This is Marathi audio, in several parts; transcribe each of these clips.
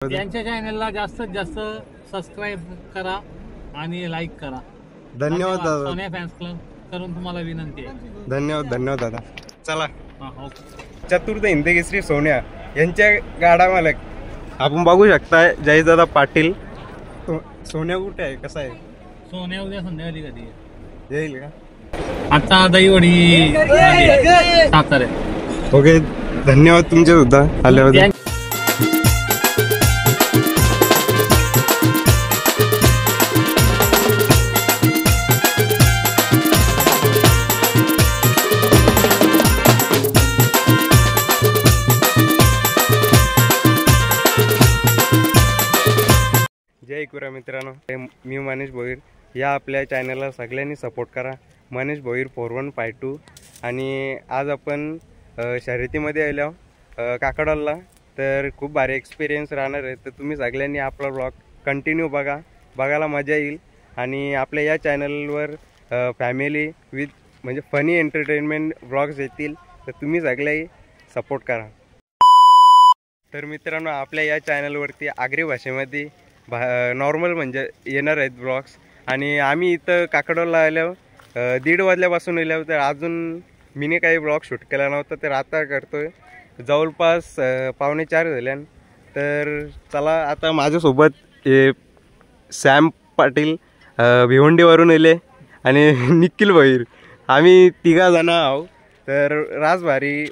यांच्या चॅनलला जास्तीत जास्त सबस्क्राईब करा आणि लाईक करा. धन्यवाद दादा. सोन्या फॅन्स क्लब करून तुम्हाला विनंती आहे. धन्यवाद दादा. चला ओके. चतुर्थ हिंदकेसरी सोन्या यांच्या गाडा मालक आपण बघू शकता जयदादा पाटील. सोन्या कुठे आहे, कसा आहे? सोन्या उद्या संध्याकाळी कधी आहे? येईल का? आता दहीवडी सातारा. ओके, धन्यवाद तुमचे सुद्धा आल्याबद्दल. जय कुरा मित्रांनो, मी मनीष भोईर. या आपल्या चॅनलला सगळ्यांनी सपोर्ट करा. मनीष भोईर 4152. आणि आज आपण शर्यतीमध्ये आलो काकडोलला. तर खूप भारी एक्सपिरियन्स राहणार आहे. तर तुम्ही सगळ्यांनी आपला ब्लॉग कंटिन्यू बघायला मजा येईल. आणि आपल्या या चॅनलवर फॅमिली विथ म्हणजे फनी एंटरटेनमेंट ब्लॉग्स येतील. तर तुम्ही सगळेही सपोर्ट करा. तर मित्रांनो, आपल्या या चॅनलवरती आगरी भाषेमध्ये नॉर्मल म्हणजे येणार आहेत ब्लॉग्स. आणि आम्ही इथं काकडोलला आलो 1:30 वाजल्यापासून आलो. तर अजून मीने काही ब्लॉग शूट केला नव्हता, तर आता करतोय. जवळपास 3:45 झाल्यान. तर चला, आता माझ्यासोबत सॅम पाटील भिवंडीवरून आले आणि निखिल भोईर, आम्ही 3 जण आहोत. तर रास भारी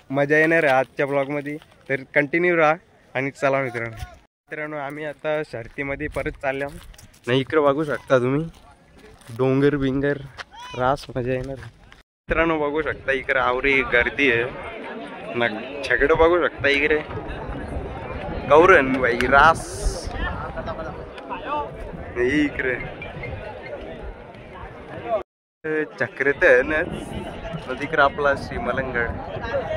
मजा येणार आहे आजच्या ब्लॉगमध्ये. तर कंटिन्यू राहा. आणि चला मित्रांनो, आम्ही आता शर्यतीमध्ये परत चाललो. नाही, इकडं बघू शकता तुम्ही डोंगर बिंगर, रास मजा येणार. मित्रांनो बघू शकता इकडे आवरी गर्दी आहे ना. छकडं बघू शकता इकडे गौरण बाई रास इकडे चक्रतनच नदीकडे आपला श्रीमलंगड.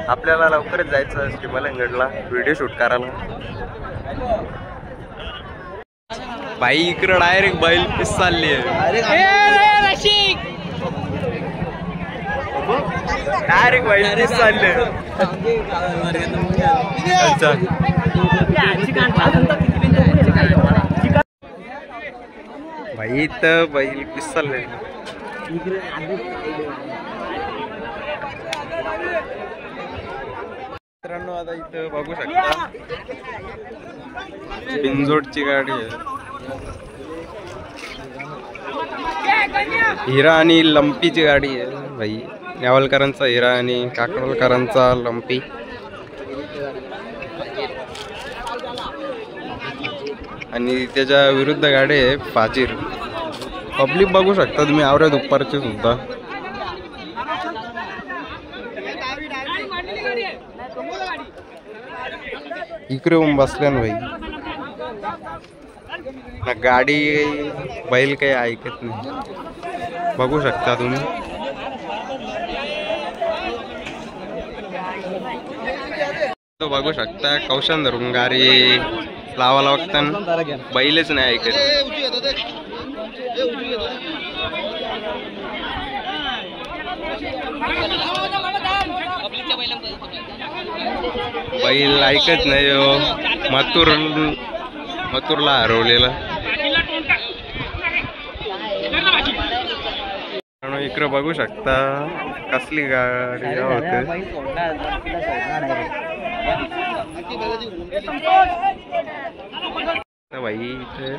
आपल्याला लवकरच जायचं श्रीमलंगडला व्हिडिओ शूट करायला. बाई इकडं डायरेक्ट बैल पीस चालली आहे. डायरेक्ट बैल पीस चालले. बाई इथं बैल पीस चालले. मित्रांनो, आता इथं बघू शकता बिनजोडची गाडी आहे. हिरा आणि लंपीची गाडी आहे भाई. नेवालकरांचा हिरा आणि काकडोलकरांचा लंपी. आणि त्याच्या विरुद्ध गाडी आहे फाजीर. पब्लिक बघू शकता तुम्ही आवऱ्या दुपारचे सुद्धा. इकडे येऊन बसल्यान भाई. गाडी बैल काही ऐकत नाही, बघू शकता तुम्ही. तो बघू शकता कौशन धरून गाडी लावायला बघताना बैलच नाही ऐकत. बैल ऐकत नाही. मथुरला हरवलेला. इकडे बघू शकता कसली गाडी होते. बाई इथे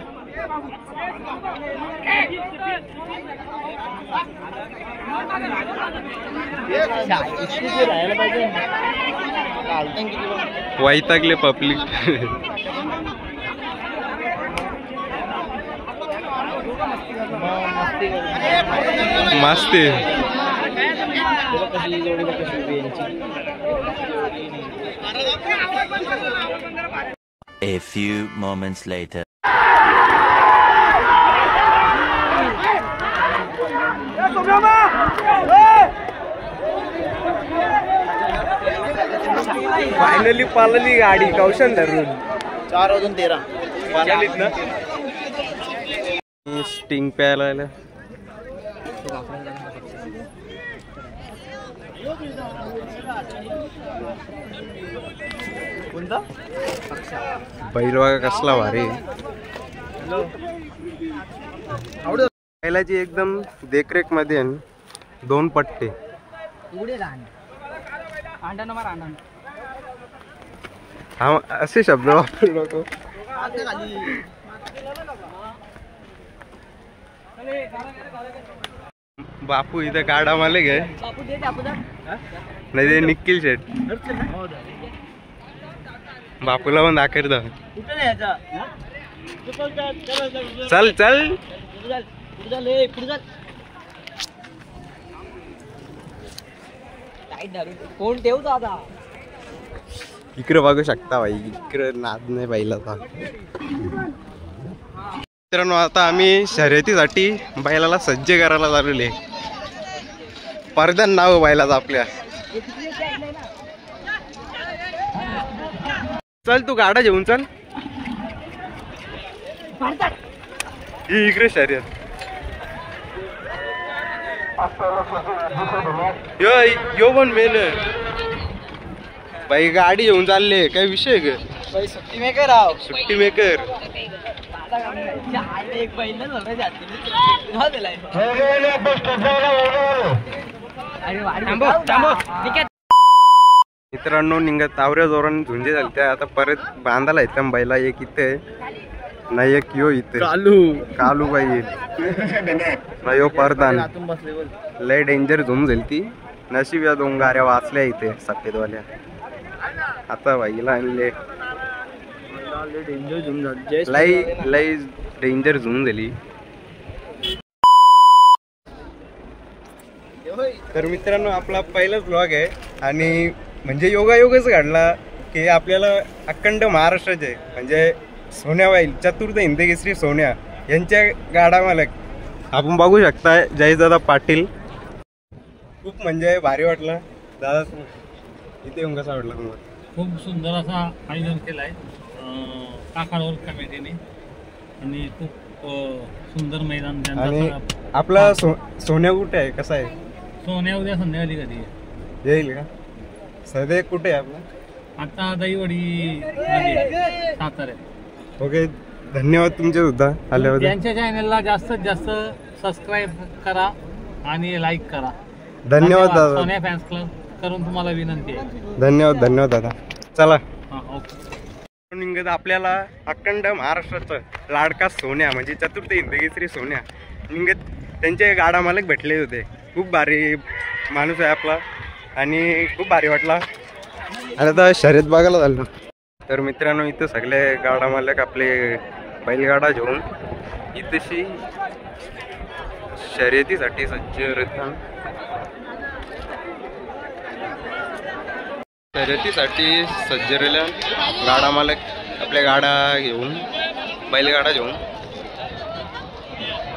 वैतागले पब्लिक. मस्ती. A few moments later. Finally पाळली गाडी कौशन धरून. 4:13 पाळलीत ना. स्टिंग प्यायला कोणता? बैल बघा कसला भारी. बैलाची एकदम देखरेख मध्ये 2 पट्टे. हा असे शब्द वापरू नको. बापू इथं गाडा मालक आहे. नाही ते निखिल शेट. बापूला पण दाखर दा. चल चल कोण ठेवतो आता. इकडे बघू शकता भाई. इकडे नाद नाही बैलाचा. मित्रांनो आता आम्ही शर्यतीसाठी बैलाला सज्ज करायला चालवले. परदन नाव बैलाचं आपल्या. चल तू गाडा घेऊन चल. ही इकडे शर्यत. यो पण मेल बाई. गाडी घेऊन चालले. काय विषय ग. सुट्टी मेकर राव. सुट्टी मेकर. एक बैल मित्रांनो निघत तावऱ्या जोराने झुंजे झाले त्या. आता परत बांधायला येत बैला. एक इथे नाही एक यो इथे कालू बाई नाही यो परदान. लय डेंजर झुम झाली ती. नशीब या 2 गाड्या वाचल्या इथे सफेदवाल्या. आता बाईला आणले. लय डेंजर झुम झाली. तर मित्रांनो आपला पहिलाच व्लॉग आहे आणि म्हणजे योगायोगच घडला की आपल्याला अखंड महाराष्ट्राचे म्हणजे सोन्याबाईल चतुर्थ हिंदकेसरी सोन्या यांच्या गाडा मालक आपण बघू शकता जयदादा पाटील. खूप म्हणजे भारी वाटलं दादा. इथे येऊन कसा वाटला तुम्हाला. खूप सुंदर असा आयोजन केलं आहे काकाळवर कमिटीने आणि खूप सुंदर मैदान. आणि आपला सोन्या कुठे आहे कसा आहे. सोन्या उद्या संध्याकाळी कधी येईल का. सध्या कुठे आहे आपला. आता दहीवडी सातारा. ओके धन्यवाद तुमचे सुद्धा आल्याबद्दल. त्यांच्या चॅनलला जास्तीत जास्त सबस्क्राईब करा आणि लाईक करा. धन्यवाद दादा. सोन्या फॅन्स क्लब करून तुम्हाला विनंती आहे. धन्यवाद दादा. चला. ओके. आपल्याला अखंड महाराष्ट्राचं लाडका सोन्या म्हणजे चतुर्थ हिंदकेसरी सोन्या निघत त्यांचे गाडा मालक भेटले होते. खूप भारी माणूस आहे आपला आणि खूप भारी वाटला. आणि आता शर्यत बघायला झालं. तर मित्रांनो इथं सगळे गाडा मालक आपले बैलगाडा घेऊन इथेशी शर्यतीसाठी सज्ज रहतात. शर्यतीसाठी सज्ज राहिल्या गाडा मालक आपल्या गाडा घेऊन बैलगाडा घेऊन.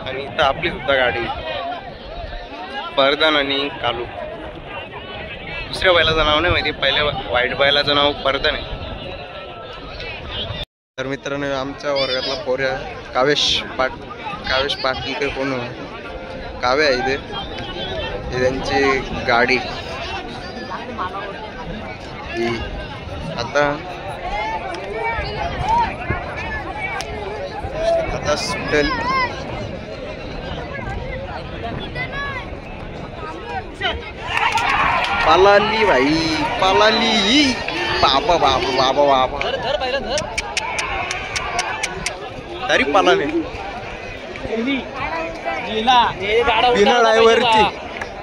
आणि इथं आपली सुद्धा गाडी परदान आणि कालू. दुसऱ्या बैलाचं नाव नाही माहिती. पहिल्या वाईट बैलाचं नाव परदान आहे. तर मित्रांनो आमच्या वर्गातला पोऱ्या कावेश पाटील ते कोण काव्य आहे इथे. ही त्यांची गाडी. आता सुटेल. पालाली भाई पालाली. बाबा बाबा बाबा बाबा तरी पालाली.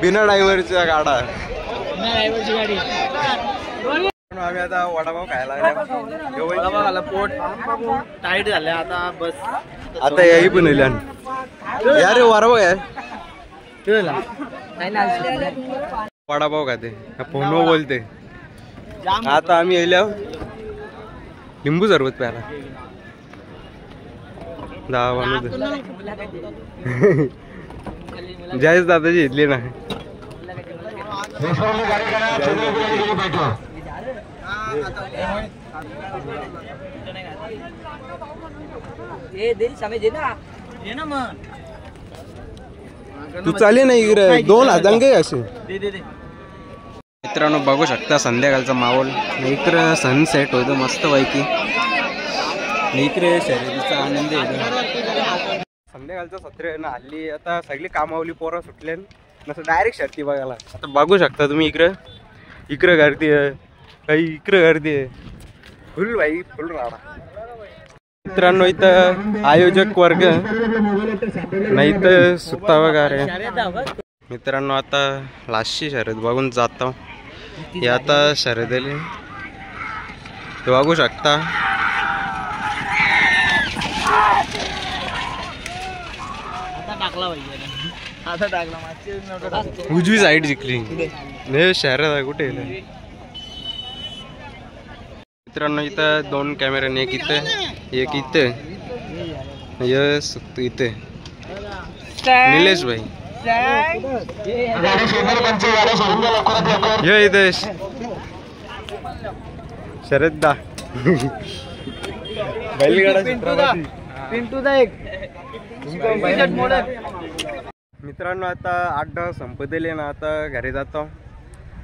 बिना ड्रायव्हरच्या गाडा. आम्ही आता वडापाव खायला पोट टाईट झालं आता. बस आता याही पण यार वडापाव आहे. वडापाव खाते फोनवर बोलते. आता आम्ही येल्या लिंबू सरबत प्यायला. 10 माणूस जयेश दादाची घेतली ना. तू चाले नाही इकडे 2 हजार असे. मित्रांनो बघू शकता संध्याकाळचा माहोल. इकडं सनसेट होतो मस्त पैकी. इकडे शर्यतीचा आनंद आहे. संध्याकाळचं सत्र ना हल्ली आता सगळी कामावली पोरं सुटले नसं डायरेक्ट शर्ती बघायला. आता बघू शकता तुम्ही इकडं गर्दी आहे, काही इकडं गर्दी आहे, फुल भाई फुल राहणार. मित्रांनो इथं आयोजक वर्ग नाही तर सुट्टा वगैरे. मित्रांनो आता लास्टची शर्यत बघून जातो. हे आता शर्यत आली ते बघू शकता. उजवी साईड जिंकली नाही शर्यत कुठे. मित्रांनो इथं 2 कॅमेरे, एक इथं एक इथं, यस इथे निलेश भाई ये इथे शरद दा मित्रांनो आता 8 संपलेले ना, आता घरी जातो.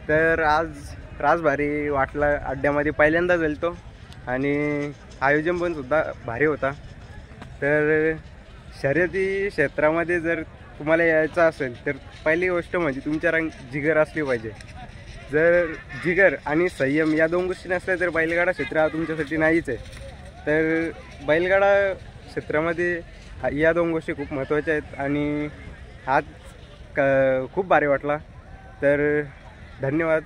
तर आज त्रास भारी वाटला. अड्ड्यामध्ये पहिल्यांदा गेलतो आणि आयोजन पण सुद्धा भारी होता. तर शर्यती क्षेत्रामध्ये जर तुम्हाला यायचं असेल तर पहिली गोष्ट म्हणजे तुमच्या जिगर असली पाहिजे. जर जिगर आणि संयम या 2 गोष्टी नसल्या तर बैलगाडा क्षेत्र हा तुमच्यासाठी नाहीच आहे. तर बैलगाडा क्षेत्रामध्ये या 2 गोष्टी खूप महत्त्वाच्या आहेत आणि आज खूप भारी वाटला. तर धन्यवाद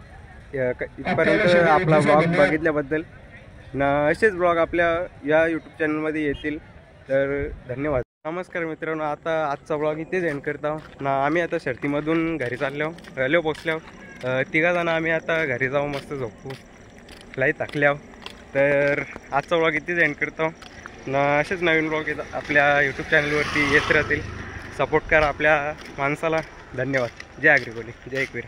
इथपर्यंत आपला ब्लॉग बघितल्याबद्दल. असेच ब्लॉग आपल्या या यूट्यूब चॅनलमध्ये येतील. तर धन्यवाद. नमस्कार मित्रांनो, आता आजचा ब्लॉग इथेच एंड करतो ना. आम्ही आता शर्तीमधून घरी चाललो पोचलो. 3 जण आम्ही आता घरी जाऊ, मस्त झोपू, लई थकल्याव. तर आजचा ब्लॉग इथेच एंड करतो ना. असेच नवीन ब्लॉग आपल्या यूट्यूब चॅनलवरती येत राहतील. सपोर्ट करा आपल्या माणसाला. धन्यवाद. जय अग्रिकोली, जय एकवीर.